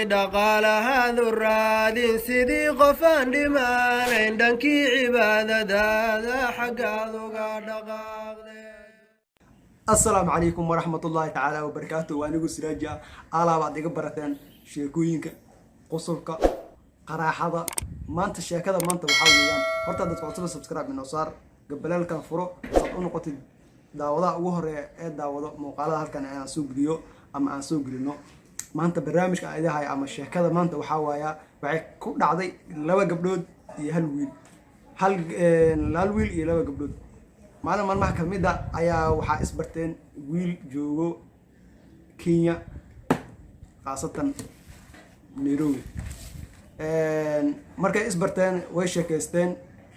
tahay dhaqaalahaadu raadin sidii qofaan dhimaanayn dhankii cibaadadaada xaggaad uga dhaqaaqdeen. السلام عليكم ورحمة الله تعالى وبركاته. وأنا أقول سراجة على بعض قبرتين شيكوينك قصرك قراحة ما أنت الشيكة ما أنت وحاوليان horta dadku cusub subscribe inoo saar gabalaalkan furo soo noqotid daawada ugu horeeya ee daawado muuqaalada halkan aan soo geliyo ama aan soo gelino maanta barnaamijka ay leeyahay ama sheekada maanta waxa waaya waxay ku dhacday laba gabdhood iyo hal wiil iyo laba gabdhood maalin maalmaha kamid ah ayaa waxa isbarteen wiil joogo Kenya qaasatan Nairobi markay isbarteen way sheekaysteen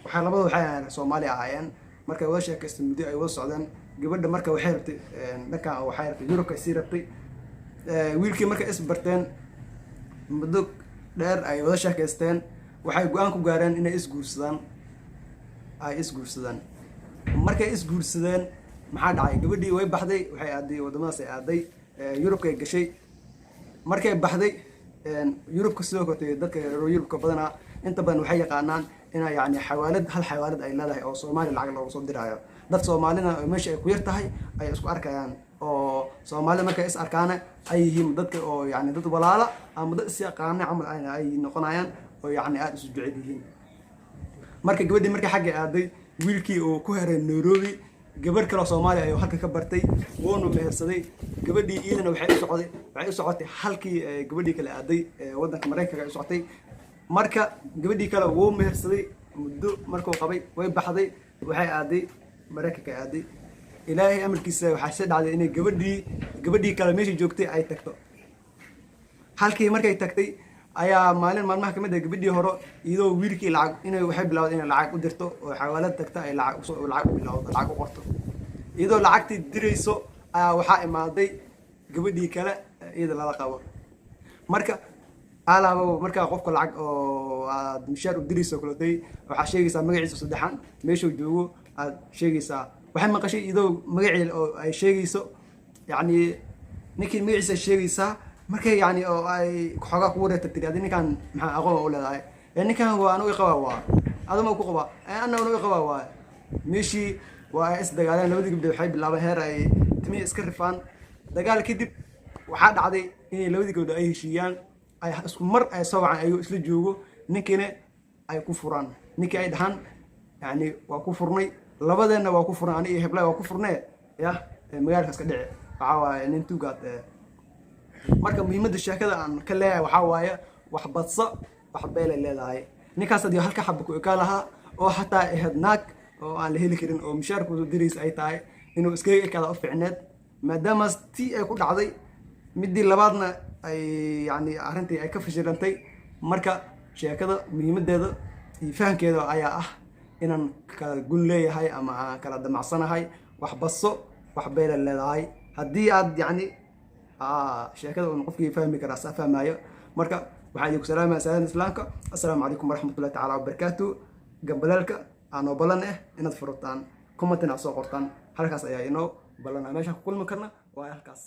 waxay labadu waxay ahaayeen Soomaali ahaayeen markay wada sheekaysteen muddo ay wada socdeen gabadha markay waxay rabtay dhanka waxay rabtay Yurub ka sii rabtay wiilkii markay isbarteen muddo dheer ay wada sheekaysteen waxay go'aan ku gaareen inay isguursadaan markay isguursadeen maxaa dhacay gabadhii way baxday waxay aaday wadamadaas ay aaday Yurubka ay gashay markay baxday Yurubka sidoo kale dadka Yurubka badana inta badan waxay yaqaanaan ina yaani hal xawaalad ay leedahay oo Soomaali lacag loogu soo diraayo dad Soomaalina meesha ay ku yar tahay ay isku arkayaan oo Soomaali markay is arkaan ay yihiin dadka oo yaani dad walaala ama dad is yaqaan amal ay noqonayaan oo yaani aad isu jecel yihiin markay gabadhii markay xagga aaday wiilkii oo ku haray Nairobi gabar kale Soomaali ay halka ka bartay woonu mehersaday gabadhii iidana waxay u socotay halkii gabadhii kale aaday wadanka Mareykanka ay u socotay marka gabadhii kale wuu mehersaday muddo markuu qabay way baxday waxay aaday Mareykanka aaday ilaahay amarkiisa waxa dhacday inay gabadhii kale meeshii joogtay ay tagto halkii markay tagtay ayaa maalin maalmaha kamid ah gabadhii hore iyadoo wiilkii lacag inay waxay bilowday inay lacag u dirto oo xawaalad tagta ay lacag u qorto iyadoo lacagtii dirayso ayaa waxa imaaday gabadhii kale iyada la qabo marka alaabo marka qofka lacag oo aad mishaar u dirayso kulotay waxa sheegaysaa magaciisa saddexan meesha uu joogo aad sheegaysaa waxay maqashay iyadoo magaciisa oo ay sheegayso yaani ninkii magaciisa sheegaysaa markay yaani oo ay xogaa ku wareertay tiraad ninkan maxaa aqoon u leedahay ninkan waa anu iqaba waa adama ku qaba ana anu iqaba waa meeshii waa is dagaaleen labadii gabdhood waxay bilaabeen heer ay timi iska rifaan dagaal kadib waxa dhacday in labadii gabdhood ay heshiiyaan ay isku mar ay soo wacaan ay isla joogo ninkiina ay ku furaan ninkii ay dhahan yaani waa ku furnay labadeena waa ku furnay aniga heblay waa ku furnay magaalkaas ka dhici waxa waa nin tuugaad marka muhiimadda sheekada aan ka leeyahay waxa waaye wax badso wax beelay leedahay ninkaas hadii halka xabba ku ka lahaa oo xataa ehdnaag oo aan la heli karin oo mishaarku diriis ay tahay inuu iska kala u fiicneed maadaama tii ay ku dhacday midii labaadna ay yaani arintii ay ka fashilantay marka sheekada muhiimadeeda iyo fahankeeda ayaa ah inaan kala gun leeyahay ama kala damacsanahay wax badso wax beelay leedahay hadii aad yaani sheekada uu qofkii fahmi kara fahmayo marka waxaan idinku salaamayaa salaam islaamka assalaamu calaykum waraxmatullaahi tacaala wabarakaatuh gabalaalka aan oo balan inaad furtaan commentina soo qortaan halkaas ayaa inoo balana meesha ku kulmi karna waa halkaas